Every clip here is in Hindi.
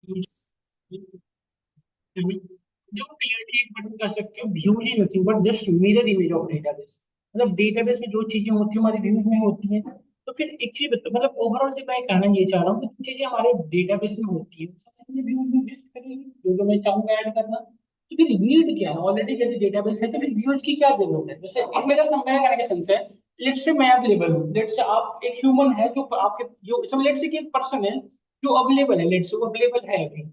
जो क्लियरली एक बटन कर सकते हो, view he nothing but just mirror image of database. मतलब डेटाबेस में जो चीजें होती है हमारी व्यू में होती हैं। तो फिर एक चीज बता, मतलब ओवरऑल जो मैं कहना ये चाह रहा हूँ कि जो चीजें हमारे डेटाबेस में होती है व्यू में लिस्ट करेगी, जो मैं चाहूंगा ऐड करना। तो फिर नीड क्या है, ऑलरेडी यदि डेटाबेस है तो फिर व्यूज की क्या जरूरत है। जैसे एक मेरा कहने का सेंस है, लेट से मैं अवेलेबल हूँ, लेट से आप एक ह्यूमन है जो आपके जो सब, लेट से कि एक पर्सन है जो अवेलेबल है, लेट से वो अवेलेबल है अभी।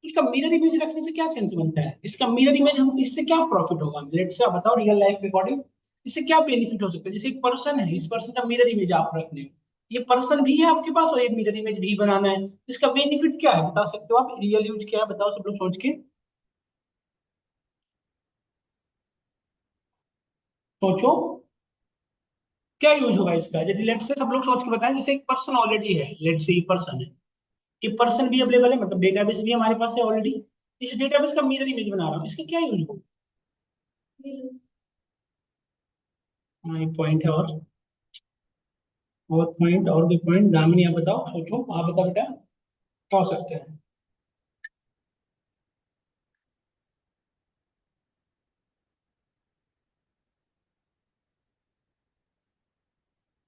इसका मिरर इमेज रखने से क्या सेंस बनता है, इसका मिरर इमेज हम इससे क्या प्रॉफिट होगा, लेट्स से आप बताओ रियल लाइफ के अकॉर्डिंग इससे क्या बेनिफिट हो सकता है। जैसे एक पर्सन है, इस पर्सन का मिरर इमेज आप रख रहे हो, ये पर्सन भी है आपके पास और ये मिरर इमेज भी बनाना है, तो इसका बेनिफिट क्या है बता सकते हो आप, रियल यूज क्या है बताओ सब लोग सोच के। सोचो क्या यूज होगा इसका, यदि लेट्स से सब लोग सोच के बताएं। जैसे एक पर्सन ऑलरेडी है, लेट्स से ये पर्सन है, ये पर्सन भी अवेलेबल है, मतलब डेटाबेस भी हमारे पास है ऑलरेडी, इस डेटाबेस का मिरर इमेज बना रहा हूँ, इसका क्या यूज होगा। हाँ एक पॉइंट है और पॉइंट और भी पॉइंट, दामिनी आप बताओ, सोचो आप बताओ बेटा क्या हो सकता है।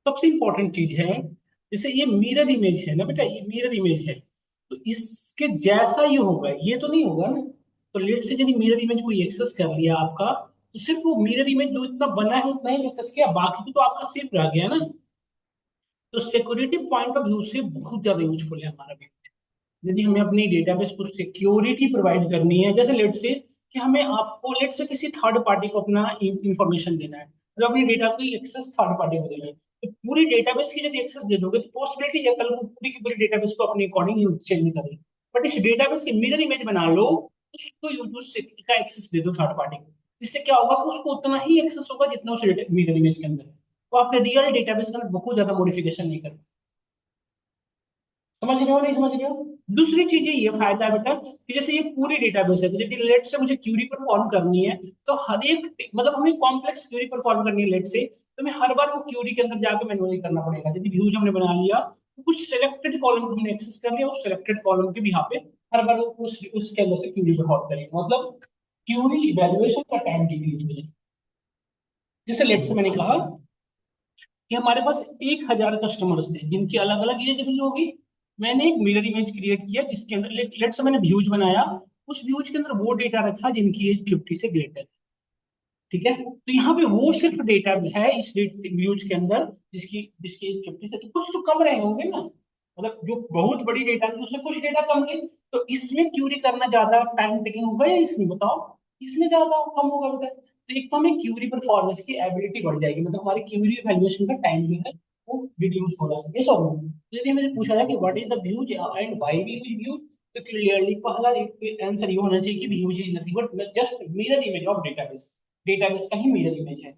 सबसे इंपॉर्टेंट चीज है, जैसे ये मिरर इमेज है ना बेटा, ये मिरर इमेज है, तो इसके जैसा ये होगा, ये तो नहीं होगा ना। तो लेट से यदि मिरर इमेज को एक्सेस कर लिया आपका, तो सिर्फ वो मिरर इमेज जो इतना बना है उतना ही एक्सेस किया, बाकी तो आपका सेफ रह गया ना। तो सिक्योरिटी पॉइंट ऑफ व्यू से बहुत ज्यादा यूजफुल है हमारा भी। यदि हमें अपनी डेटाबेस को सिक्योरिटी प्रोवाइड करनी है, जैसे लेट से कि हमें आपको लेट से किसी थर्ड पार्टी को अपना इंफॉर्मेशन देना है, मतलब अपनी डेटा की एक्सेस थर्ड पार्टी को देना है, तो पूरी डेटाबेस की यदि एक्सेस दे दोगे तो पॉसिबिलिटी है कल को पूरी की पूरी डेटाबेस को अपने अकॉर्डिंग यूज चेंज करें। बट इस डेटाबेस की मिरर इमेज बना लो, उसको यूज का एक्सेस दे दो थर्ड पार्टी को, इससे क्या होगा कि उसको उतना ही एक्सेस होगा जितना उस मिरर इमेज के अंदर है। तो आपने रियल डेटाबेस के अंदर बहुत ज्यादा मॉडिफिकेशन नहीं कर, समझ रहे हो नहीं समझ रहे हो। दूसरी चीज ये फायदा है बेटा कि जैसे ये पूरी डेटाबेस है, तो यदि लेट से मुझे क्यूरी परफॉर्म करनी है, तो हर एक मतलब हमें कॉम्प्लेक्स क्यूरी परफॉर्म करनी है लेट से, तो मैं हर बार वो क्यूरी के अंदर जाकर मैनुअली करना पड़ेगा। यदि व्यूज हमने बना लिया तो कुछ सिलेक्टेड कॉलम को हमने एक्सेस कर लिया, उस सिलेक्टेड कॉलम के भी यहाँ पे हर बार वो उसके अंदर से क्यूरी परफॉर्म करेंगे, मतलब क्यूरी इवेल्युएशन का टाइम डिक्रीज हो जाए। जैसे लेट से मैंने कहा कि हमारे पास 1,000 कस्टमर्स थे जिनकी अलग अलग एज रही होगी, मैंने एक मिरर इमेज क्रिएट किया जिसके अंदर लेट से मैंने व्यूज बनाया, उस व्यूज के अंदर वो डेटा रखा जिनकी एज 50 से ग्रेटर है। ठीक है, तो यहाँ पे वो सिर्फ डेटा है इस व्यूज के अंदर जिसकी जिसकी एज 50 से, तो कुछ तो कम रहे होंगे ना, मतलब जो बहुत बड़ी डेटा है उससे कुछ डेटा कम गई, तो इसमें क्यूरी करना ज्यादा टाइम टेकिंग होगा या इसमें बताओ, इसमें ज्यादा कम होगा बेटा। तो एक तो हमें क्यूरी परफॉर्मेंस की एबिलिटी बढ़ जाएगी, मतलब हमारी क्यूरी वैल्यूएशन का टाइम जो है वो रिड्यूस हो रहा है, ये सब होगा। तो यदि हमें पूछा जाए कि what is the views and why we use views, तो क्लियरली पहला एक आंसर ये होना चाहिए कि views is nothing but just mirror image of database, database का ही मिरर इमेज है।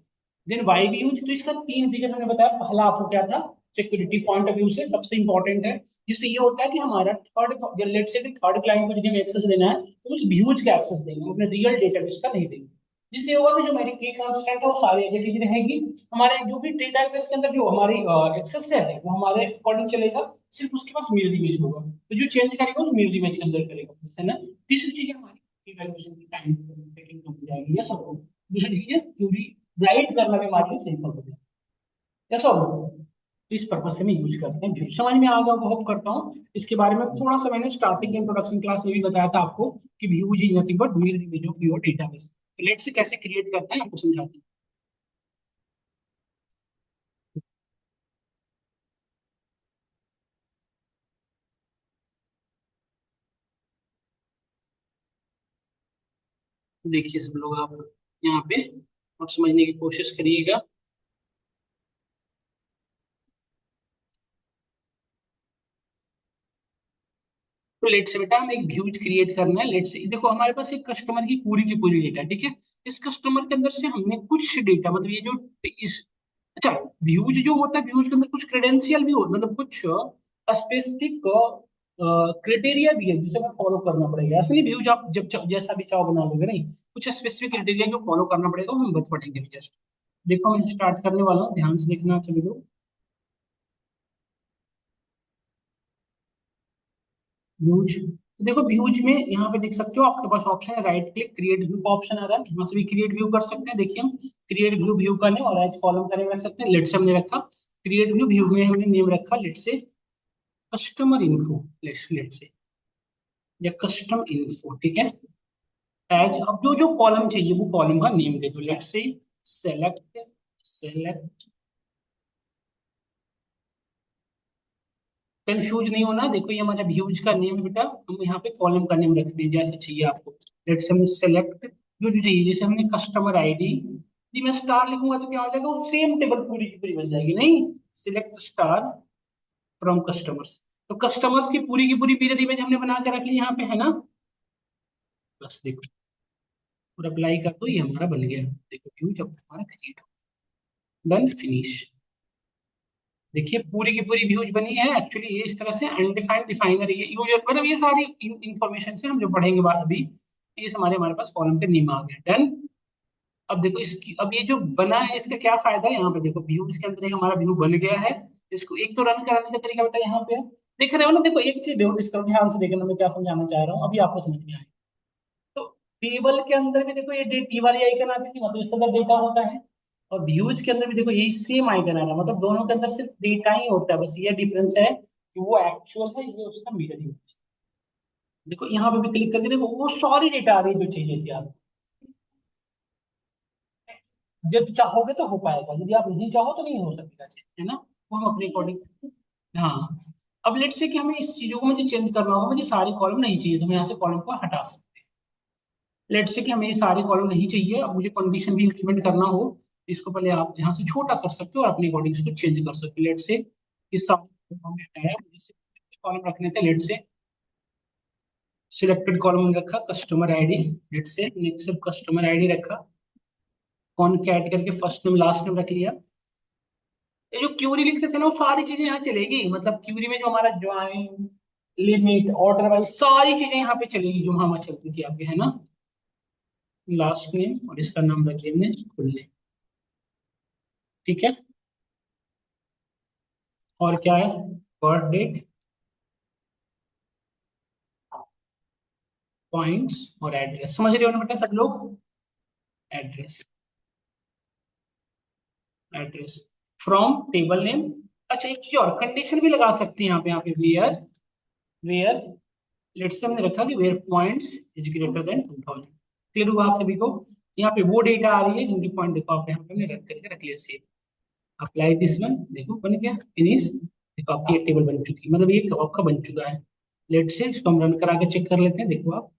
देन वाई भी यूज, तो इसका तीन रीजन मैंने बताया, पहला आपको क्या था, सिक्योरिटी पॉइंट ऑफ व्यू से सबसे इंपॉर्टेंट है, जिससे ये होता है कि हमारा थर्ड, लेट से थर्ड क्लाइंट को यदि हमें एक्सेस देना है तो उस व्यूज का एक्सेस देंगे, अपने रियल डेटाबेस का नहीं देंगे। जिससे होगा कि जो मेरी की कॉन्स्टेंट है वो सारी एज चीज रहेगी, हमारे जो भी डेटाबेस के अंदर जो हमारी एक्सेस है वो हमारे अकॉर्डिंग चलेगा, सिर्फ उसके पास मिरर इमेज होगा, तो जो चेंज करेगा उस मिरर इमेज के अंदर करेगा, है ना। तीसरी चीज हमारी इवैल्यूएशन की टाइम टेकिंग कम हो जाएगी, यस और नो। दूसरी चीज है क्यूरी गाइड करना भी हमारे लिए सिंपल हो जाए, यस और नो। तो इस पर्पज से मैं यूज करते हैं view। समझ में आ गया होगा, होप करता हूँ इसके बारे में थोड़ा सा मैंने स्टार्टिंग इंट्रोडक्शन क्लास में भी बताया था आपको कि views is nothing but mirror image of your database. Let से कैसे क्रिएट करते हैं आपको समझाते हैं। देखिए सब लोग आप यहाँ पे और समझने की कोशिश करिएगा। तो लेट से बेटा हम एक व्यूज क्रिएट करना है, लेट से देखो हमारे पास एक कस्टमर की पूरी डेटा, ठीक है। इस कस्टमर के अंदर से हमने कुछ डेटा, मतलब ये जो इस, अच्छा, व्यूज जो होता है व्यूज के अंदर कुछ क्रेडेंशियल भी होता है, मतलब कुछ स्पेसिफिक क्राइटेरिया भी है जिसे हमें फॉलो करना पड़ेगा, ऐसे नहीं व्यूज आप जब जैसा भी चाहो बना लोगे, नहीं, कुछ स्पेसिफिक क्राइटेरिया जो फॉलो करना पड़ेगा वो हम बत पढ़ेंगे अभी जस्ट। देखो मैं स्टार्ट करने वाला हूँ, ध्यान से देखना आप सभी लोग। व्यूज तो देखो व्यूज में यहाँ पे देख सकते हो आपके पास ऑप्शन है, राइट क्लिक क्रिएट व्यू का ऑप्शन आ रहा है, यहाँ से भी क्रिएट व्यू कर सकते हैं। देखिए हम क्रिएट व्यू, व्यू का नेम और एज कॉलम का नेम रख सकते हैं। लेट से हमने रखा क्रिएट व्यू, व्यू में हमने नेम रखा लेट से कस्टमर इन्फो, लेट से या कस्टम इन्फो, ठीक है। एज अब जो जो कॉलम चाहिए वो कॉलम का नेम दे दो, लेट से सेलेक्ट, सेलेक्ट, कंफ्यूज नहीं होना। देखो ये हमारा व्यूज का नेम है बेटा, हम यहाँ पे कॉलम का नेम रखते हैं जैसे चाहिए आपको। लेट्स हम सेलेक्ट जो जो चाहिए, जैसे हमने कस्टमर आईडी दी, मैं स्टार लिखूंगा तो क्या हो जाएगा, वो सेम टेबल पूरी की पूरी बन जाएगी। नहीं, सिलेक्ट स्टार फ्रॉम कस्टमर्स, तो कस्टमर्स की पूरी मिरर इमेज हमने बना के रख ली यहाँ पे, है ना। बस देखो और अप्लाई कर दो, ये हमारा बन गया। देखो व्यू जब हमारा क्रिएट हो, डन फिनिश। देखिए पूरी की पूरी व्यूज बनी है। एक्चुअली ये इस तरह से अनडिफाइंड डिफाइनर ये यूजर, मतलब ये सारी इंफॉर्मेशन से हम जो पढ़ेंगे बाद अभी, ये हमारे पास कॉलम पे नेम आ गया, डन। अब देखो इसकी, अब ये जो बना है इसका क्या फायदा है, यहाँ पे देखो व्यूज के अंदर एक हमारा व्यू बन गया है। इसको एक तो रन कराने का तरीका बेटा यहाँ पे है, देख रहे हो ना। देखो एक चीज देखो, इसका ध्यान से देखना मैं क्या समझाना चाह रहा हूँ, अभी आपको समझ में आएगा। तो टेबल के अंदर भी देखो ये डी वाली आइकन आती थी, मतलब इसके अंदर डेटा होता है। और व्यूज के अंदर भी देखो यही सेम आइकन आ रहा है, मतलब दोनों के अंदर सिर्फ डेटा ही होता है, बस ये डिफरेंस है कि वो एक्चुअल है, ये उसका मिरर इमेज। देखो यहाँ पे भी क्लिक करके देखो वो सारी डेटा आ रही है जो चाहिए थी आपको। जब चाहोगे तो हो पाएगा, यदि आप नहीं चाहो तो नहीं हो सकेगा, है ना। वो हम अपने अकॉर्डिंग, हाँ। अब लेट से कि हमें इस चीजों को मुझे चेंज करना होगा, मुझे सारी कॉलम नहीं चाहिए, तो मैं यहाँ से कॉलम को हटा सकते हैं। लेट से कि हमें ये सारे कॉलम नहीं चाहिए, अब मुझे कंडीशन भी इंप्लीमेंट करना हो, इसको पहले आप यहाँ से छोटा कर सकते हो और अपने अकॉर्डिंग इसको चेंज कर सकते हो। लेट से इस सारे कॉलम हटाया, मुझे कॉलम रखने थे। लेट से सिलेक्टेड कॉलम रखा कस्टमर आईडी, लेट से नेक्स्ट सिर्फ कस्टमर आईडी रखा, कौन कैट करके फर्स्ट नेम लास्ट नेम रख लिया। ये जो क्यूरी लिखते थे ना वो सारी चीजें यहाँ चलेगी, मतलब क्यूरी में जो हमारा ज्वाइन, लिमिट, ऑर्डर वाइज सारी चीजें यहाँ पे चलेगी जो हमारे चलती थी आपके, है ना। लास्ट नेम और इसका नाम रख लेंगे फुल नेम, ठीक है। और क्या है, बर्थ डेट, पॉइंट्स और एड्रेस, समझ रहे हो ना बेटा सब लोग। Address, address from table name. अच्छा एक चीज और कंडीशन भी लगा सकते हैं यहाँ पे वेयर, वेयर लेट्स से हमने रखा कि where points is greater than 2000। Clear हुआ आप सभी को। यहाँ पे वो डेटा आ रही है जिनकी पॉइंट देखो आप यहाँ पे हमने रख करके रख लिया सेव। अप्लाई दिस वन, देखो बन गया फिनिश। देखो आपकी एक टेबल बन चुकी है, मतलब ये आपका बन चुका है। लेट से इसको हम रन करा के चेक कर लेते हैं। देखो आप,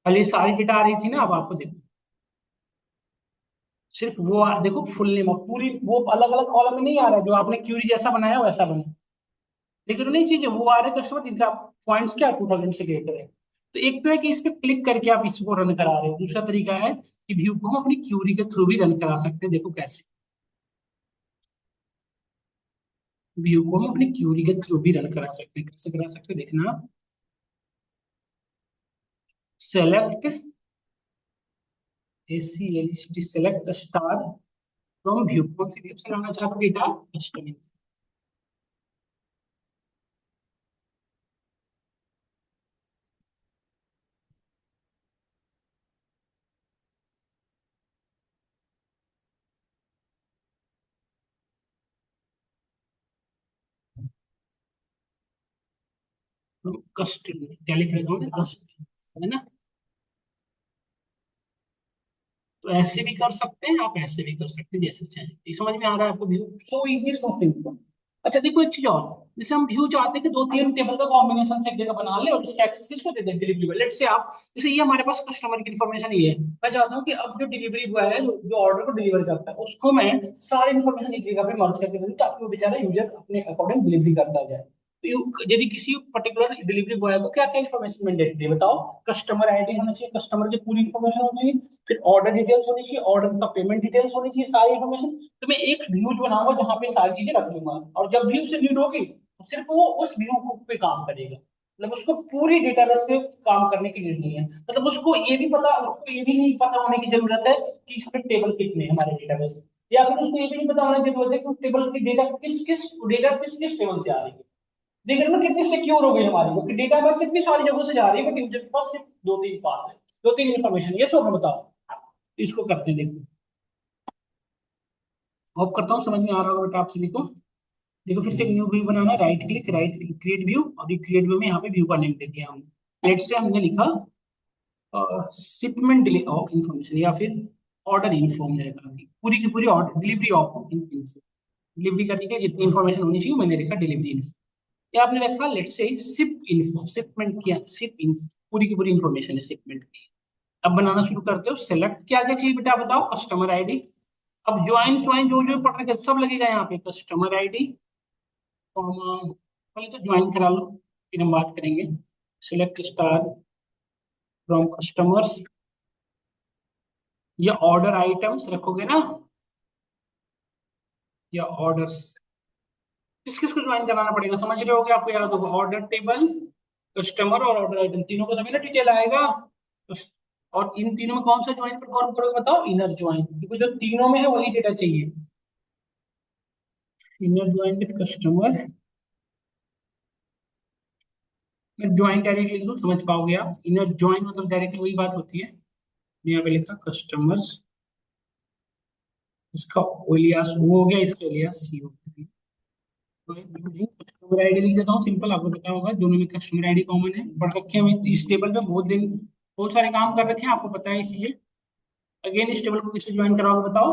पहले ये सारी डेटा आ रही थी ना, अब आपको देखो सिर्फ वो देखो फुल नेम, पूरी वो अलग अलग कॉलम में नहीं आ रहा है, जो आपने क्यूरी जैसा बनाया वैसा बना। लेकिन तो नहीं चीजें वो आ रहे कस्टमर जिनका पॉइंट्स क्या 2000 से ग्रेटर है। तो एक तो है कि इस पे क्लिक करके आप इसको रन करा रहे हो, दूसरा तरीका है कि व्यू को हम अपनी क्यूरी के थ्रू भी रन करा सकते हैं। देखो कैसे, व्यू को हम अपनी क्यूरी के थ्रू भी रन करा सकते हैं, कैसे करा सकते हैं देखना। Select ACLCT select star from view, कौन सी व्यू से लाना चाहते हो डेटा, कस्टमर। कस्ट क्या लिख रखा हूँ, कस्ट, है ना। तो ऐसे भी कर सकते हैं आप, ऐसे भी कर सकते हैं, जैसे चाहे। ये समझ में आ रहा है आपको view, so easy so simple. अच्छा देखो एक चीज और, जैसे हम व्यू चाहते हैं कि दो तीन टेबल का कॉम्बिनेशन से एक जगह बना ले और इसका एक्सेस किसको दे दें, डिलीवरी बॉय। लेट से आप, जैसे ये हमारे पास कस्टमर की इन्फॉर्मेशन ये है, मैं चाहता हूँ कि अब जो डिलीवरी बॉय है जो ऑर्डर को डिलीवर करता है उसको मैं सारी इन्फॉर्मेशन एक जगह पे मर्ज करके दे दूँ, ताकि वो बेचारा यूजर अपने अकॉर्डिंग डिलीवरी करता जाए। तो यदि किसी पर्टिकुलर डिलीवरी बॉय को क्या क्या इन्फॉर्मेशन मैंडेटरी है बताओ, कस्टमर आईडी होना चाहिए, कस्टमर की पूरी इन्फॉर्मेशन होनी चाहिए, फिर ऑर्डर डिटेल्स होनी चाहिए, ऑर्डर का पेमेंट डिटेल्स होनी चाहिए, सारी इन्फॉर्मेशन। तो मैं एक व्यूज बनाऊंगा जहां पे सारी चीजें रख लूंगा, और जब भी उसे नीड होगी तो सिर्फ वो उस व्यू पे काम करेगा। मतलब उसको पूरी डेटाबेस पे काम करने की नीड नहीं है, मतलब उसको ये भी नहीं पता होने की जरूरत है कि इसमें टेबल कितने हैं हमारे डेटाबेस में, या फिर उसको ये भी नहीं पता होने की जरूरत है कि टेबल की डेटा किस किस टेबल से आ रही है। देख रहे हो ना कितनी सिक्योर हो गई हमारी, क्योंकि डेटा हमारी कितनी सारी जगहों से जा रही है, बट यूजर के पास सिर्फ दो तीन पास है, दो तीन इन्फॉर्मेशन। ये सब बताओ, इसको करते हैं देखो। होप करता हूँ समझ में आ रहा होगा बेटा आप सभी को। देखो फिर से एक न्यू व्यू बनाना है, right click, right create view, और ये क्रिएट व्यू में यहाँ पे व्यू का नेम दे दिया हमने। लेट से हमने लिखा शिपमेंट ऑफ इंफॉर्मेशन, या फिर ऑर्डर इन्फो मैंने कहा कि पूरी की पूरी order delivery of info, delivery करने के जितनी इन्फॉर्मेशन होनी चाहिए मैंने लिखा डिलीवरी इन्फो। या आपने लिखा लेट से शिप इन्फो, शिपमेंट किया, शिप इन्फो पूरी की पूरी इन्फॉर्मेशन है शिपमेंट की। अब बनाना शुरू करते हो, सेलेक्ट क्या क्या चाहिए बेटा बताओ, कस्टमर आईडी। अब ज्वाइन स्वाइन जो जो पढ़ रखे सब लगेगा यहाँ पे, कस्टमर आईडी, पहले तो ज्वाइन करा लो, फिर हम बात करेंगे। सिलेक्ट स्टार फ्रॉम कस्टमर्स, या ऑर्डर आइटम्स रखोगे ना, या ऑर्डर्स, किस किस को ज्वाइन कराना पड़ेगा समझ रहे होगे, आपको याद होगा ऑर्डर टेबल, कस्टमर और ऑर्डर आइटम, तीनों को तभी ना डिटेल आएगा। और इन तीनों में कौन सा ज्वाइन परफॉर्म करोगे बताओ, इनर ज्वाइन, क्योंकि जो तीनों में है वही डेटा चाहिए। इनर ज्वाइन विद कस्टमर, मैं ज्वाइन डायरेक्ट लिख दूं समझ पाओगे आप, इनर ज्वाइन मतलब डायरेक्टली वही बात होती है। मैं यहाँ पे लिखा कस्टमर्स, इसका ओलियास वो हो गया, इसका ओलियास सी हो गया। कस्टमर आईडी लिख देता हूँ, सिंपल, आपको पता होगा दोनों में कस्टमर आईडी कॉमन है, पढ़ रखे हैं हमें इस टेबल पे बहुत दिन, बहुत सारे काम कर रखे हैं, आपको पता है इसलिए। अगेन इस टेबल को किससे ज्वाइन कराओगे बताओ,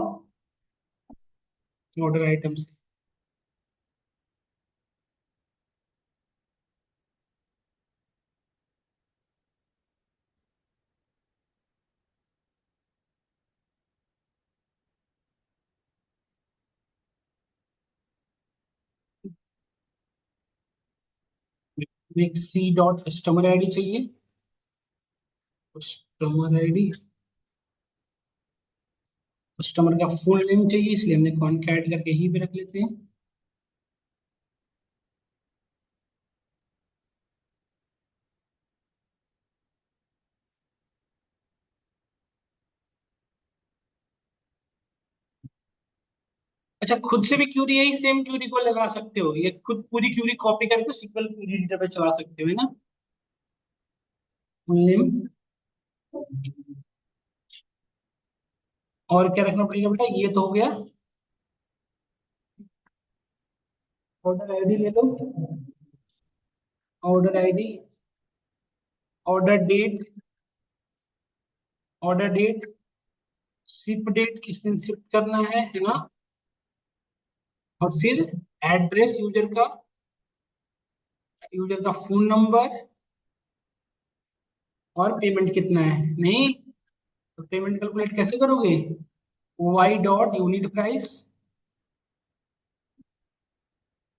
ऑर्डर आइटम से। एक सी डॉट कस्टमर आईडी चाहिए, कस्टमर आईडी, कस्टमर का फुल नेम चाहिए, इसलिए हमने कॉन्कैट करके ही पे रख लेते हैं। अच्छा खुद से भी क्यूरी यही सेम क्यूरी को लगा सकते हो, ये खुद पूरी क्यूरी कॉपी करके सिक्वल क्यूरी एडिटर पे चला सकते हो, है ना। फुल नेम, और क्या रखना पड़ेगा बेटा, ये तो हो गया। ऑर्डर आईडी ले लो, order ID, order date, order date, ship date किस दिन शिप करना है ना, और फिर एड्रेस यूजर का, यूजर का फोन नंबर, और पेमेंट कितना है नहीं। तो पेमेंट कैलकुलेट कैसे करोगे, Y dot unit price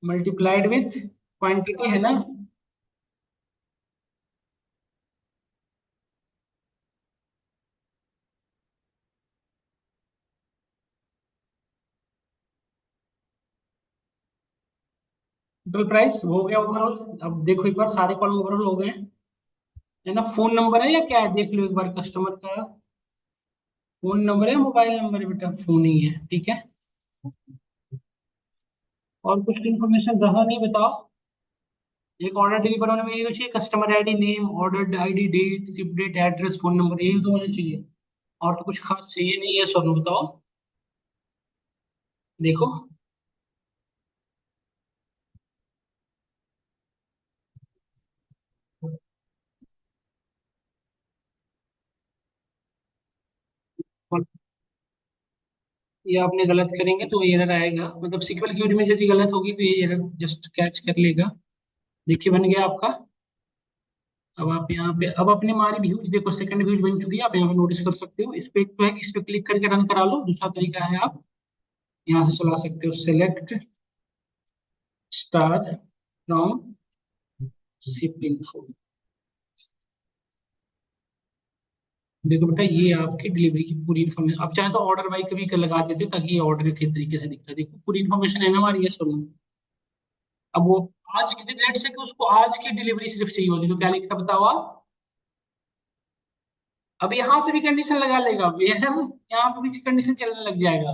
multiplied with quantity, है ना। टोटल प्राइस हो गया ओवरऑल। अब देखो एक बार सारे कॉलम ओवरऑल हो गए हैं, है ना। फोन नंबर है या क्या है देख लो एक बार, कस्टमर का फोन नंबर है, मोबाइल नंबर है बेटा, फोन ही है, ठीक है। और कुछ इन्फॉर्मेशन रहा नहीं बताओ। एक ऑर्डर डिलीवर होने में ये तो चाहिए, customer ID, name, order ID, date, ship date, address, phone number, यही तो होना चाहिए। और तो कुछ खास चाहिए नहीं है, सोनू बताओ। देखो ये आपने गलत करेंगे तो एरर आएगा, मतलब सिक्वल क्यूरी में यदि गलत होगी तो ये एरर जस्ट कैच कर लेगा। देखिए बन गया आपका। अब आप यहाँ पे, अब अपने हमारी व्यूज देखो, सेकंड व्यूज बन चुकी है, आप यहाँ पे नोटिस कर सकते हो। इस पे एक तो है कि इस पे क्लिक करके रन करा लो, दूसरा तरीका है आप यहाँ से चला सकते हो, सेलेक्ट स्टार फ्रॉम शिपिंग। देखो बेटा ये आपकी डिलीवरी की पूरी इन्फॉर्मेशन, आप चाहे तो ऑर्डर बाई कभी का लगा देते ताकि ये ऑर्डर के तरीके से दिखता है, देखो पूरी इन्फॉर्मेशन है ना हमारी, ये सुनो। अब वो आज की डेट से कि उसको आज की डिलीवरी सिर्फ चाहिए होती तो क्या लिखता बताओ आप। अब यहाँ से भी कंडीशन लगा लेगा वेयर, यहाँ पे भी कंडीशन चलने लग जाएगा।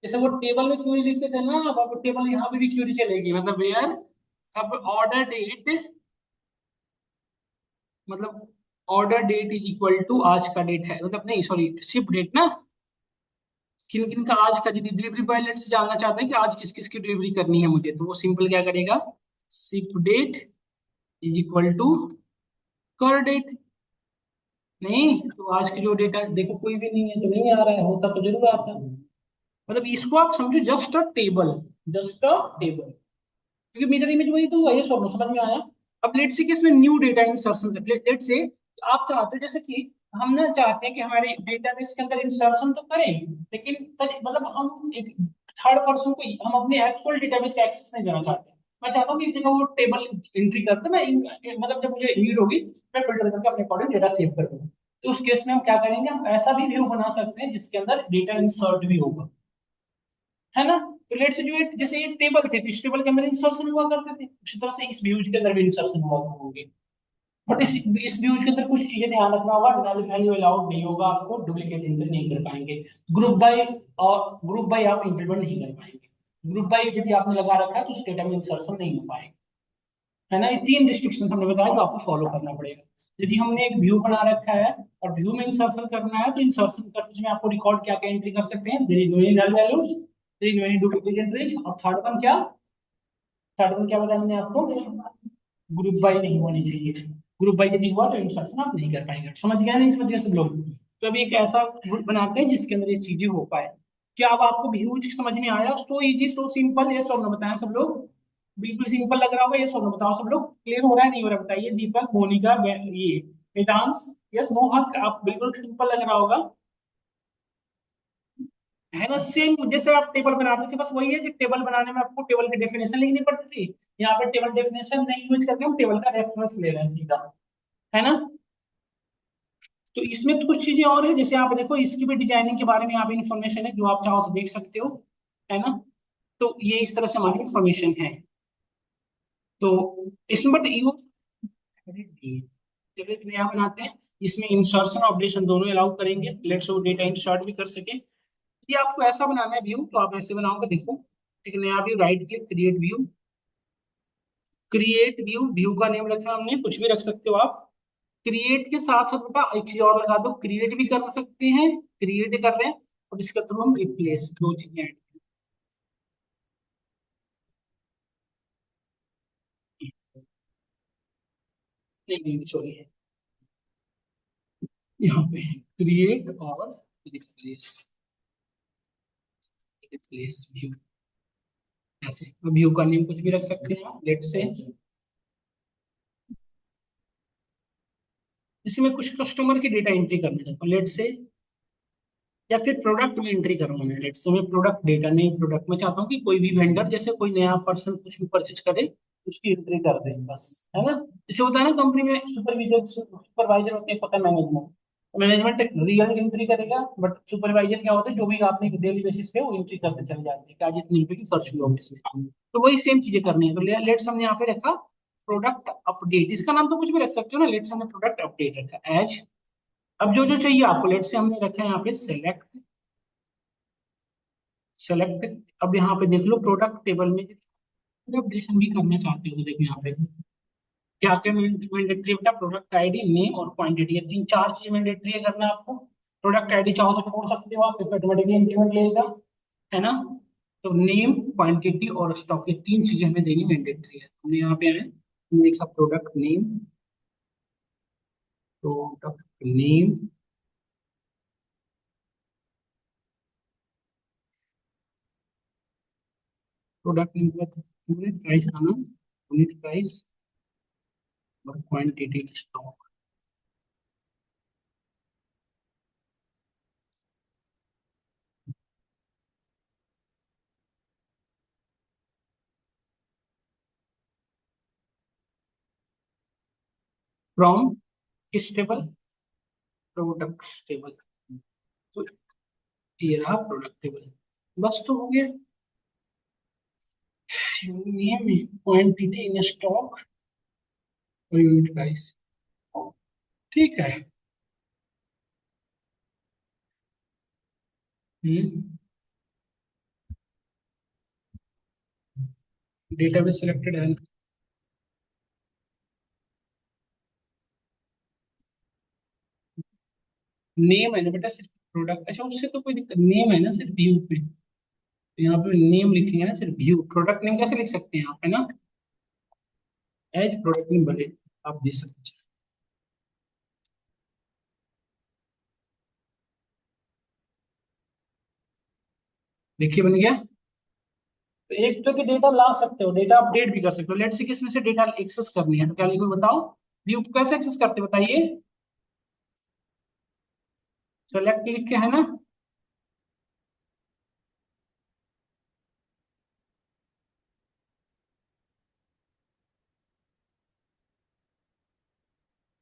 जैसे वो टेबल में क्यूरी लिखते थे ना, अब टेबल यहाँ पे भी क्यूरी चलेगी, मतलब वेयर अब ऑर्डर डेट, मतलब order date is equal to आज का डेट है, मतलब नहीं सॉरी शिप डेट ना, किन किन का आज का, यदि डिलीवरी बॉय लेट से जानना चाहता है कि आज किस किस की डिलीवरी करनी है मुझे, तो वो सिंपल क्या करेगा, ship date is equal to cur date. नहीं तो आज की जो डेट है देखो कोई भी नहीं है तो नहीं आ रहा है, होता तो जरूर आता है। मतलब इसको आप समझो just a table, just a table, क्योंकि मिरर इमेज वही तो हुआ, ये सब समझ में आया। अब लेट से केस में न्यू डेटा इंसर्शन, लेट से आप चाहते हो जैसे कि हम ना चाहते हैं कि हमारे डेटाबेस के अंदर इंसर्शन तो करें, लेकिन मतलब हम एक थर्ड पर्सन को हम अपने एक्चुअल डेटाबेस का एक्सेस नहीं देना चाहते। मैं चाहता हूँ कि जब वो टेबल एंट्री करते मैं मतलब जब मुझे नीड होगी मैं फिल्टर करके अपने अकॉर्डिंग डेटा सेव कर दूंगा। तो उस केस में हम क्या करेंगे, हम ऐसा भी व्यू बना सकते हैं जिसके अंदर डेटा इंसर्ट भी होगा, है ना। तो लेट से जो एक जैसे ये टेबल थे तो इस टेबल के अंदर इंसर्शन हुआ करते थे, उसी तरह से इस व्यूज के अंदर भी इंसर्शन हुआ होंगे। बट इस व्यूज के अंदर कुछ चीजें ध्यान रखना होगा, नल वैल्यू अलाउड नहीं होगा, आपको डुप्लीकेट एंट्री नहीं कर पाएंगे, ग्रुप बाय और ग्रुप बाय आप इंप्लीमेंट नहीं कर पाएंगे। ग्रुप बाय यदि आपने लगा रखा है तो उस डेटा में इंसर्शन नहीं हो पाएगा, है ना। ये तीन रिस्ट्रिक्शन हमने बताया जो आपको फॉलो करना पड़ेगा। यदि हमने एक व्यू बना रखा है और व्यू में इंसर्शन करना है तो इंसर्शन करते समय आपको रिकॉर्ड क्या क्या एंट्री कर सकते हैं, there is no any null values, there is no any duplicate entries, और थर्ड वन क्या, थर्ड वन क्या बताया मैंने आपको, ग्रुप बाय नहीं होनी चाहिए। ग्रुप बाय यदि हुआ तो इंसर्शन आप नहीं कर पाएंगे। समझ गया नहीं समझ गया सब लोग। तो अभी एक ऐसा ग्रुप बनाते हैं जिसके अंदर ये चीजें हो पाए। क्या अब आपको व्यूज समझ में आया, सो इजी सो सिंपल, ये सब बताएं सब लोग, बिल्कुल सिंपल लग रहा होगा, ये सब बताओ सब लोग, क्लियर हो रहा है नहीं हो रहा बताइए, दीपक मोनिका ये वेदांश, यस नो, हाँ आप बिल्कुल सिंपल लग रहा होगा, है ना। सेम जैसे आप टेबल बनाते थे, बस वही है कि टेबल बनाने में आपको टेबल की डेफिनेशन लिखनी पड़ती थी, यहाँ पे टेबल डेफिनेशन नहीं यूज करके हम टेबल का रेफरेंस ले रहे हैं सीधा, है ना। तो इसमें तो कुछ चीजें और है, जैसे आप देखो इसकी भी डिजाइनिंग के बारे में यहाँ पे इंफॉर्मेशन है, जो आप चाहो तो देख सकते हो, है ना। तो ये इस तरह से हमारी इंफॉर्मेशन है। तो इसमें बट यूज चलिए एक नया बनाते हैं, इसमें इंसर्शन और अपडेशन दोनों अलाउ करेंगे, लेट्स वो डेटा इंसर्ट भी कर सके। यदि आपको ऐसा बनाना है व्यू तो आप ऐसे बनाओगे, देखो एक नया view, right click create view, create view, view का नेम रखा हमने, कुछ भी रख सकते हो आप। क्रिएट के साथ साथ बेटा एक चीज और लगा दो, क्रिएट भी कर सकते हैं, क्रिएट कर रहे हैं और इसके थ्रू हम रिप्लेस, दो चीजें ऐड नहीं नहीं सॉरी है, यहाँ पे क्रिएट और रिप्लेस, रिप्लेस व्यू, ऐसे व्यू का नेम कुछ भी रख सकते हैं आप, लेट से इसमें कुछ कस्टमर की डेटा एंट्री करने चाहता हूँ, लेट से, या फिर प्रोडक्ट में एंट्री करवाना है, लेट से मैं प्रोडक्ट डेटा नहीं, प्रोडक्ट में चाहता हूँ कि कोई भी वेंडर जैसे कोई नया पर्सन कुछ भी परचेज करे उसकी एंट्री कर दे बस, है ना। जैसे होता है ना कंपनी में सुपरविजन सुपरवाइजर होते हैं, पता है मैनेजमेंट, मैनेजमेंट रियल एंट्री करेगा, बट सुपरवाइजर क्या होता है जो भी आपने डेली बेसिस पे वो एंट्री करते चले जाते हैं कि आज इतनी रुपए की खर्च हुआ ऑफिस में, तो वही सेम चीजें करनी है। तो लेट्स हमने यहाँ पे रखा प्रोडक्ट अपडेट, इसका नाम तो कुछ भी रख सकते हो ना, लेट्स हमने प्रोडक्ट अपडेट रखा एज। अब जो जो चाहिए आपको, लेट्स से हमने रखा है यहाँ पे सेलेक्ट, सेलेक्ट। अब यहाँ पे देख लो प्रोडक्ट टेबल में अपडेशन भी करना चाहते हो तो देखो यहाँ पे क्या क्या मैंडेटरी बेटा, प्रोडक्ट आईडी नेम और क्वांटिटी, ये तीन चार चीज मैंडेटरी है करना आपको। प्रोडक्ट आईडी चाहो तो छोड़ सकते हो आप, ऑटोमेटिकली इंक्रीमेंट लेगा, है ना। तो नेम क्वांटिटी और स्टॉक, ये तीन चीजें हमें देनी मैंडेटरी है। हमने यहाँ पे आए हमने लिखा product name, product name, product name के बाद यूनिट प्राइस आना, यूनिट प्राइस और क्वांटिटी स्टॉक, फ्रॉम किस टेबल, प्रोडक्ट टेबल, तो ये रहा प्रोडक्ट टेबल, बस तो हो गया। नेम क्वांटिटी इन स्टॉक और यूनिट प्राइस, ठीक है। डेटाबेस सिलेक्टेड है, नेम है ना बेटा सिर्फ प्रोडक्ट, अच्छा उससे तो कोई दिक्कत, नेम है ना सिर्फ व्यू पे, तो यहाँ पे नेम लिखेंगे ना सिर्फ व्यू, प्रोडक्ट नेम कैसे लिख सकते हैं आप, है ना, एज प्रोडक्ट नेम भले आप दे सकते हैं। देखिए बन गया। तो एक तो कि डेटा ला सकते हो, डेटा अपडेट भी कर सकते हो, लेट्स से किसमें से डेटा एक्सेस करनी है, तो क्या लिखो बताओ, व्यू को कैसे एक्सेस करते हैं बताइए, सेलेक्ट लिख के, है ना,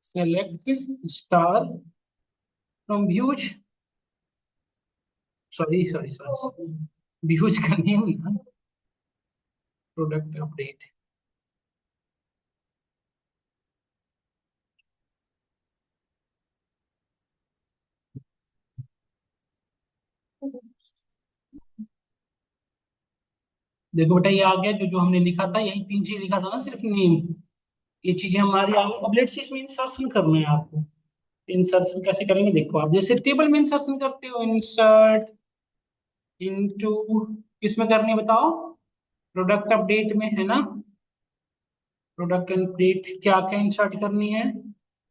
select star from views, sorry sorry sorry, views का नेम ना, प्रोडक्ट अपडेट। देखो बेटा ये आ गया, जो जो हमने लिखा था, यही तीन चीज लिखा था ना सिर्फ नेम, ये चीजें हमारी आ गई। अब लेट्स से इसमें इंसर्शन करना है आपको, इंसर्शन कैसे करेंगे देखो, आप जैसे टेबल में इंसर्शन करते हो, इंसर्ट इनटू, किसमें करनी है बताओ, प्रोडक्ट अपडेट में, है ना, प्रोडक्ट अपडेट क्या क्या इंसर्ट करनी है,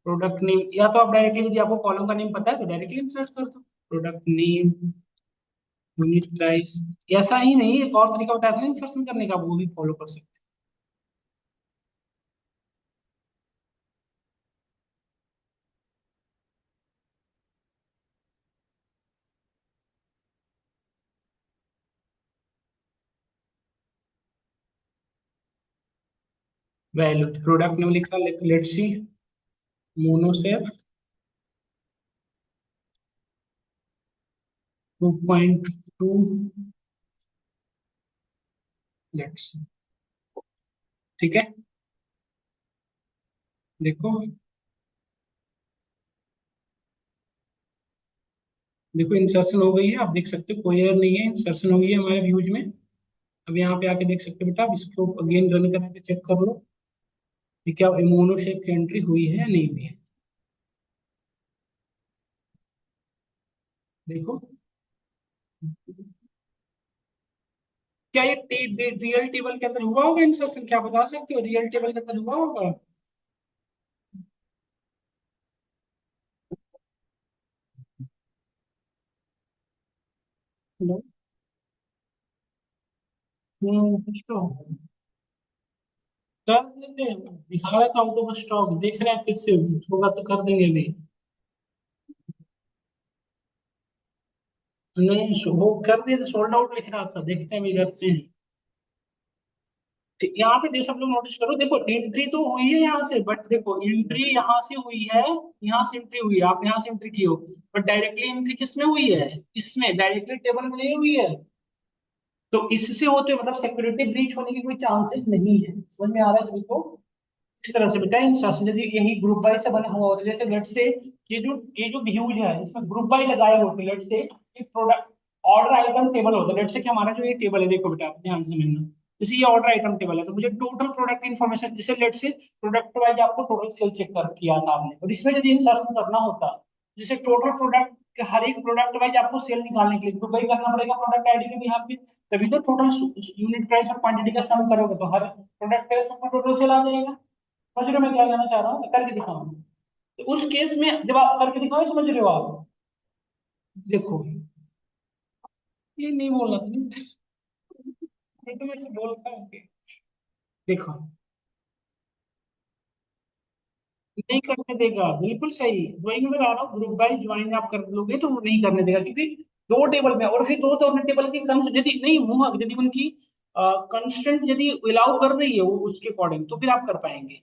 प्रोडक्ट नेम, या तो आप डायरेक्टली यदि आपको कॉलम का नेम पता है तो डायरेक्टली इंसर्ट कर दो, प्रोडक्ट नेम, यूनिट प्राइस, ऐसा ही नहीं एक और तरीका बताया था ना इंसर्शन करने का, वो भी फॉलो कर सकते हैं। वैल्यू प्रोडक्ट नेम लिखा, लेट्स सी, मोनोसेफ 2.2, लेट्स, ठीक है, देखो, देखो इंसर्शन हो गई है, आप देख सकते हो कोई एरर नहीं है, इंसर्शन हो गई है हमारे व्यूज में। अब यहाँ पे आके देख सकते हो बेटा, आप इसको अगेन रन करके चेक कर लो कि क्या मोनो शेप की एंट्री हुई है या नहीं हुई है, देखो, क्या ये रियल टेबल के अंदर हुआ होगा इंसर्शन, क्या बता सकते हो रियल टेबल के अंदर हुआ होगा। हेलो, कुछ तो कर देते हैं, दिखा रहा था आउट ऑफ स्टॉक, देख रहे हैं फिर से, होगा तो कर देंगे अभी, नहीं वो कर दिए, सोल्ड आउट लिख रहा था, देखते हैं, भी करते हैं। ठीक, यहाँ पे सब लोग नोटिस करो, देखो एंट्री तो हुई है यहाँ से, बट देखो एंट्री यहाँ से हुई है, यहाँ से एंट्री हुई है, आप यहाँ से एंट्री की हो, बट डायरेक्टली एंट्री किसमें हुई है, इसमें डायरेक्टली टेबल में नहीं हुई है। तो इससे होते हुए मतलब सिक्योरिटी ब्रीच होने की कोई चांसेस नहीं है, समझ में आ रहा है सभी को। इस तरह से बेटा इंसर्शन यदि यही ग्रुप बाय से बना हुआ होता है, जैसे लेट से ये जो व्यूज है इसमें ग्रुप बाय लगाए होते हैं, लेट से एक प्रोडक्ट ऑर्डर आइटम टेबल होता है, लेट से कि हमारा जो ये टेबल है, देखो बेटा आप ध्यान से समझना, जैसे ये ऑर्डर आइटम टेबल है, तो मुझे टोटल प्रोडक्ट इन्फॉर्मेशन, जैसे लेट से प्रोडक्ट वाइज आपको टोटल सेल चेक कर किया था आपने, और इसमें यदि इंसर्शन करना होता, जैसे टोटल प्रोडक्ट के हर एक प्रोडक्ट वाइज आपको सेल निकालने के लिए ग्रुप बाय करना पड़ेगा प्रोडक्ट आईडी के भी यहाँ पे, तभी तो टोटल यूनिट प्राइस और क्वांटिटी का सम करोगे तो हर प्रोडक्ट का इसमें टोटल सेल आ जाएगा। समझ रहे हो मैं क्या कहना चाह रहा हूँ, मैं करके दिखाऊं, तो उस केस में जब आप करके दिखाओ, समझ रहे हो आप, देखो ये नहीं बोलना था, ये तो मैं से बोलता हूँ देखो, नहीं करने देगा, बिल्कुल सही, वही मैं बता रहा हूँ, ग्रुप बाय ज्वाइन आप कर लोगे तो वो नहीं करने देगा, क्योंकि दो टेबल में, और फिर दो तो टेबल की यदि नहीं मुंह यदि उनकी कंस्टेंट यदि अलाउ कर रही है वो उसके अकॉर्डिंग, तो फिर आप कर पाएंगे,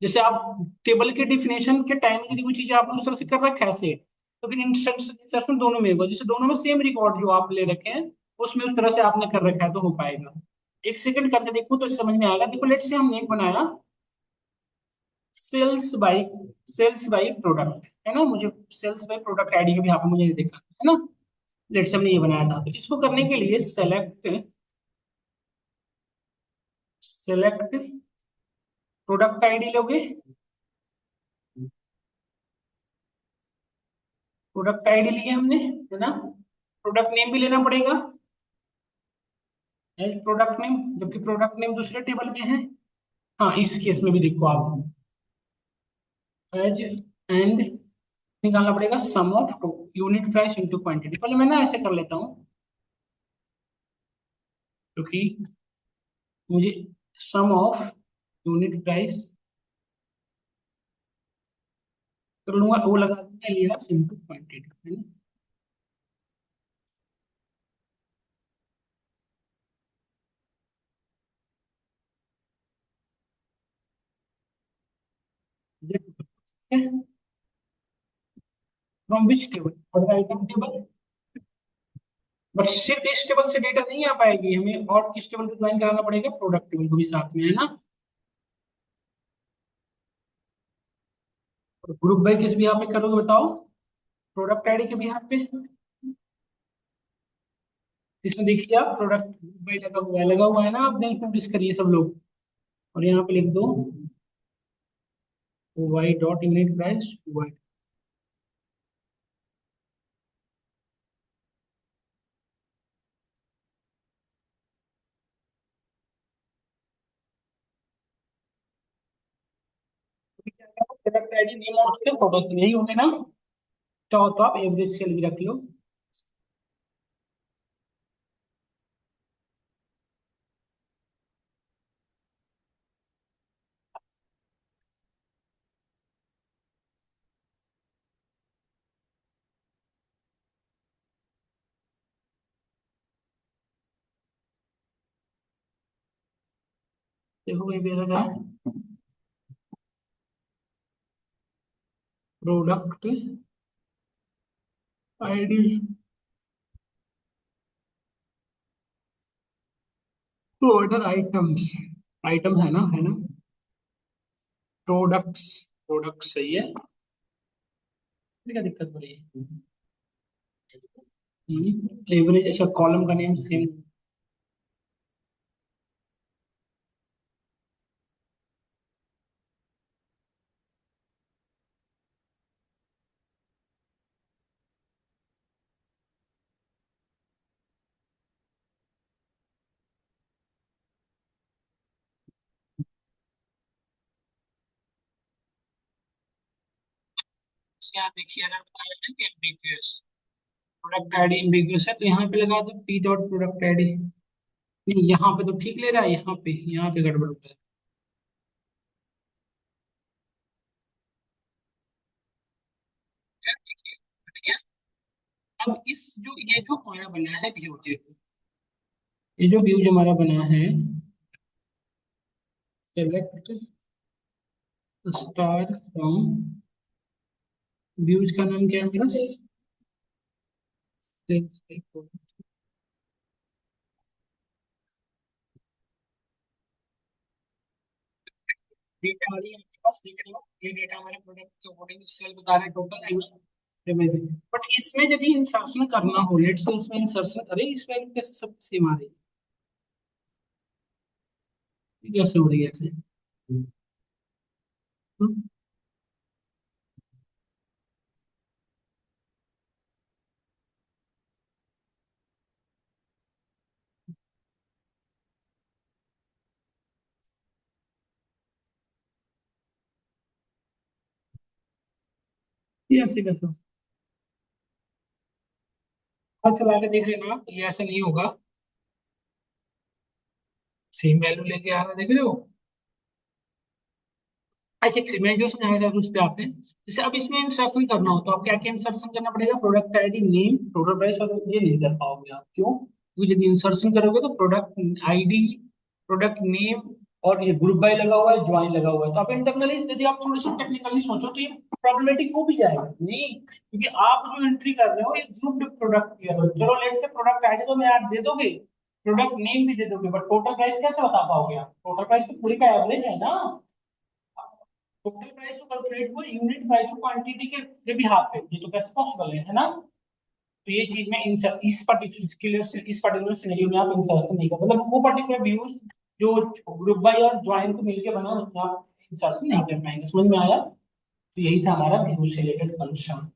जैसे आप टेबल के डिफिनेशन के टाइम यदि कोई चीज आपने उस तरह से कर रखा है सेट, तो फिर इंसर्शन दोनों में होगा, जैसे दोनों में सेम रिकॉर्ड जो आप ले रखे हैं उसमें उस तरह से आपने कर रखा है तो हो पाएगा। एक सेकंड करके देखो तो समझ में आएगा, देखो लेट्स से हमने एक बनाया sales by, sales by product, है ना, मुझे सेल्स बाई प्रोडक्ट आईडी का भी यहाँ पे मुझे देखा है ना, लेट्स से हमने ये बनाया था, तो इसको करने के लिए सेलेक्ट, सेलेक्ट प्रोडक्ट आईडी लोगे, प्रोडक्ट आईडी लिया हमने, है ना। प्रोडक्ट नेम भी लेना पड़ेगा, प्रोडक्ट नेम, जबकि प्रोडक्ट नेम दूसरे टेबल में है। हाँ, इस केस में भी देखो आप, एज एंड निकालना पड़ेगा sum of unit price into quantity. पहले मैं ना ऐसे कर लेता हूँ, क्योंकि मुझे सम ऑफ यूनिट प्राइस कर लूंगा, वो लगा दूंगा एलियास इंटू क्वांटिटी, है ना। From which table, order item table. But सिर्फ इस टेबल से डेटा नहीं आ पाएगी, हमें और किस टेबल को ज्वाइन कराना पड़ेगा, प्रोडक्ट टेबल को भी साथ में, है ना। और ग्रुप बाय किस बिहाफ पे करोगे बताओ, प्रोडक्ट आईडी के बिहाफ पे। इसमें देखिए आप, प्रोडक्ट ग्रुप बाय लगा हुआ है, लगा हुआ है ना, आप नहीं नोटिस करिए सब लोग। और यहाँ पे लिख दो Y dot unit price Y. Product ID name और उसके फोटो से यही होंगे ना। चाहो तो आप एवरेज सेल भी रख लो। देखो ये भी अलग है, product ID order items, items है ना। प्रोडक्ट्स, प्रोडक्ट सही है, क्या दिक्कत हो रही है। एवरेज, अच्छा कॉलम का नेम सेम। यहाँ देखिए, अगर बताया है कि एम्बिगुअस, प्रोडक्ट आईडी एम्बिगुअस है, तो यहाँ पे लगा दो पी डॉट प्रोडक्ट आईडी। नहीं, यहाँ पे तो ठीक ले रहा है, यहाँ पे गड़बड़ हो गया। यार देखिए, हट गया। अब इस जो ये जो हमारा बना है व्यू, ये जो व्यू हमारा बना है, सेलेक्ट स्टार फ्रॉम, व्यूज का नाम क्या है मेरा, डेटा वाली है आपके पास, देख रहे हो ये डेटा हमारे प्रोडक्ट के अकॉर्डिंग सेल बता रहे हैं, टोटल है ना। बट इसमें यदि इंसर्शन करना हो, लेट से इसमें इंसर्शन करें, इस वैल्यू कैसे सब सेम आ रही है, कैसे हो रही है ऐसे। हम्म, ये ऐसे कैसे और चला के देख लेना आप, ये ऐसे नहीं होगा, सेम वैल्यू लेके आ रहा है, देख रहे हो। अच्छा एक मैं जो समझाना चाहता हूँ उस पे आते हैं। जैसे अब इसमें इंसर्शन करना हो तो आप क्या क्या इंसर्शन करना पड़ेगा, product ID name total price, और ये नहीं कर पाओगे आप, क्यों, क्योंकि यदि इंसर्शन करोगे तो प्रोडक्ट आईडी, प्रोडक्ट नेम, और ये ग्रुप बाय लगा हुआ है, ज्वाइन लगा हुआ है, तो आप इंटरनली यदि आप थोड़ी सी टेक्निकली सोचो तो ये प्रॉब्लमेटिक हो भी जाएगा, नहीं क्योंकि आप जो एंट्री कर रहे हो ये ग्रुप प्रोडक्ट की है। चलो लेट से प्रोडक्ट आईडी तो मैं आप दे दोगे, प्रोडक्ट नेम भी दे दोगे, बट टोटल प्राइस कैसे बता पाओगे आप, टोटल प्राइस तो पूरी का एवरेज है ना। टोटल प्राइस को कैलकुलेट हुआ यूनिट प्राइस और क्वांटिटी के भी हाथ पे, ये तो कैसे पॉसिबल है ना। तो ये चीज में इस पर्टिकुलर सिनेरियो में आप इंसर्शन नहीं कर, मतलब वो पर्टिकुलर व्यूज जो ग्रुप बाय और ज्वाइन को मिलके बना, उसमें आप इंसर्शन नहीं कर पाएंगे, समझ में आया। तो यही था हमारा व्यूज से रिलेटेड फंक्शन।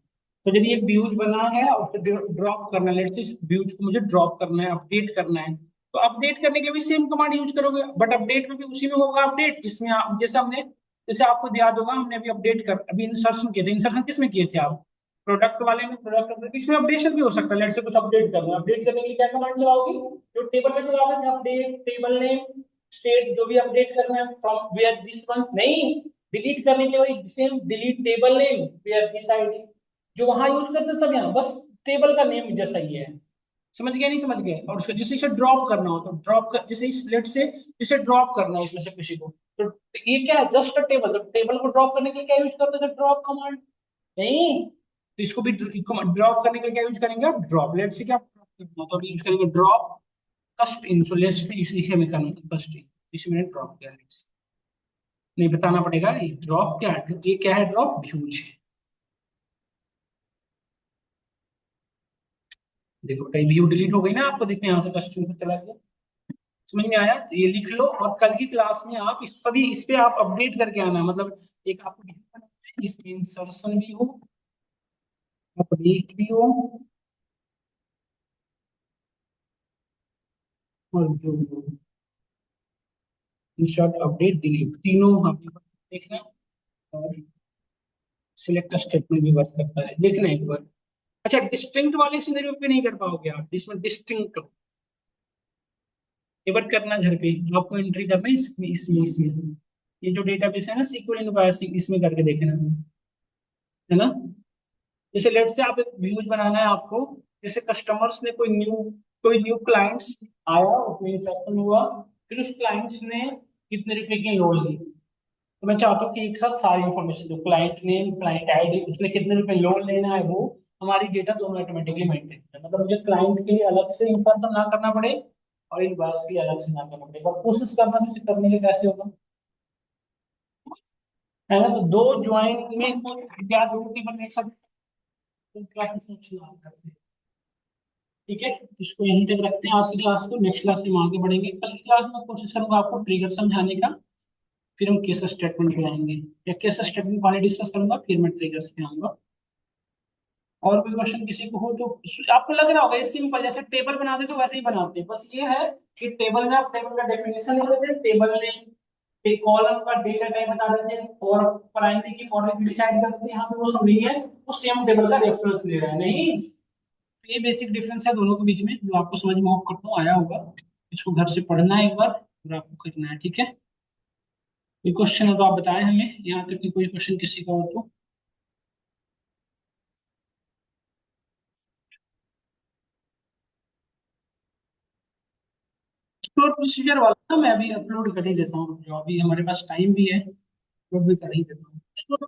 तो यदि एक व्यूज बना है और उसे ड्रॉप करना है, लेट्स से इस व्यूज को मुझे ड्रॉप करना है, अपडेट करना है, तो अपडेट करने के लिए भी सेम कमांड यूज करोगे, बट अपडेट में भी उसी में होगा अपडेट जिसमें आप, जैसे हमने, जैसे आपको याद होगा हमने अभी अपडेट कर, अभी इंसर्शन किए थे, इंसर्शन किस में किए थे आप, प्रोडक्ट वाले में, प्रोडक्ट इसमें अपडेशन भी हो सकता है, लेट्स से कुछ अपडेट करना है, अपडेट करने के लिए क्या कमांड चलाओगे, जो टेबल में चलाते थे अपडेट टेबल नेम सेट, जो भी अपडेट करना है फ्रॉम वेयर दिस वन, नहीं, डिलीट करने के लिए वही same delete table name where this ID, जो वहां यूज करते हैं सब यहाँ, बस टेबल का नेम जैसा ही है। समझ गया नहीं समझ गए, और जैसे इसे ड्रॉप करना हो तो ड्रॉप कर, जैसे इस लेट से इसे ड्रॉप करना है इसमें से किसी को, तो ये क्या है, जस्ट अ टेबल, जब टेबल को ड्रॉप करने के लिए क्या यूज करते थे, ड्रॉप कमांड, नहीं, तो इसको भी ड्रॉप करने के लिए क्या यूज करेंगे आप, ड्रॉप, लेट से क्या तो अभी यूज करेंगे ड्रॉप कस्ट इन, सो लेट्स से इसी में करना कस्ट इन, इसी में ड्रॉप किया, नहीं बताना पड़ेगा ये ड्रॉप क्या है, ये क्या है, ड्रॉप व्यूज है। देखो कहीं व्यू डिलीट हो गई ना, आपको देखो यहाँ से कस्टम पे चला गया, समझ में आया, तो ये लिख लो, और कल की क्लास में आप इस सभी इस पे आप अपडेट करके आना, मतलब एक आपको view बनाना है जिसमें इंसर्शन भी हो, अपडेट भी हो, और व्यू भी हो, इंसर्ट अपडेट डिलीट तीनों आपको देखना, और सिलेक्ट स्टेटमेंट भी वर्क करता है, देखना एक बार। अच्छा, डिस्टिंक्ट वाले सिनेरियो पे नहीं कर पाओगे आप, जिसमें डिस्टिंक्ट हो, एक बार करना घर पे, आपको एंट्री करना है इसमें ये जो डेटाबेस है ना सीक्वल इन बायसिंग, इसमें करके देखना है ना। जैसे लेट से आप एक व्यूज बनाना है आपको, जैसे कस्टमर्स ने कोई न्यू क्लाइंट्स आया, उसमें इंसेप्शन हुआ, फिर उस क्लाइंट्स ने कितने रुपए की लोन ली, तो मैं चाहता हूँ कि एक साथ सारी इन्फॉर्मेशन दो, क्लाइंट नेम, क्लाइंट आईडी, उसने कितने रुपए लोन लेना है, वो हमारी डेटा दोनों ऑटोमेटिकली मेंटेन है, मतलब मुझे क्लाइंट के लिए अलग से इंफॉर्मेशन ना करना पड़े और इनवॉइस के लिए अलग से ना करना पड़े, और कोशिश करना तो करने के कैसे होगा, है ना, तो दो ज्वाइन में को क्या दो टेबल एक साथ, तो क्या सोचना करते हैं। ठीक है, तो इसको यहीं तक रखते हैं आज की क्लास को, नेक्स्ट क्लास में हम आगे बढ़ेंगे, कल की क्लास में कोशिश करूंगा आपको ट्रिगर समझाने का, फिर हम केस स्टेटमेंट पे आएंगे, या केस स्टेटमेंट पहले डिस्कस करूंगा फिर मैं ट्रिगर्स पे आऊंगा। और कोई क्वेश्चन किसी को हो तो, आपको लग रहा होगा ये सिंपल, जैसे टेबल बनाते तो वैसे ही बनाते हैं, बस ये है कि टेबल में आप टेबल का डेफिनेशन लिख देते हैं, टेबल में एक कॉलम का डेटा टाइप बता देते हैं, और प्राइमरी की फॉर्मेट डिसाइड कर देते हैं, यहाँ पे वो सब नहीं है, वो सेम टेबल का रेफरेंस ले रहा है, नहीं, तो ये बेसिक डिफरेंस है दोनों के बीच में, जो आपको समझ में होप करता हूँ आया होगा, इसको घर से पढ़ना है एक बार और आपको करना है, ठीक है। कोई क्वेश्चन हो तो आप बताएं हमें, यहाँ तक कि कोई क्वेश्चन किसी का हो तो। स्टोर प्रोसीजर वाला ना मैं अभी अपलोड कर ही देता हूँ, जो अभी हमारे पास टाइम भी है, अपलोड भी कर ही देता हूँ।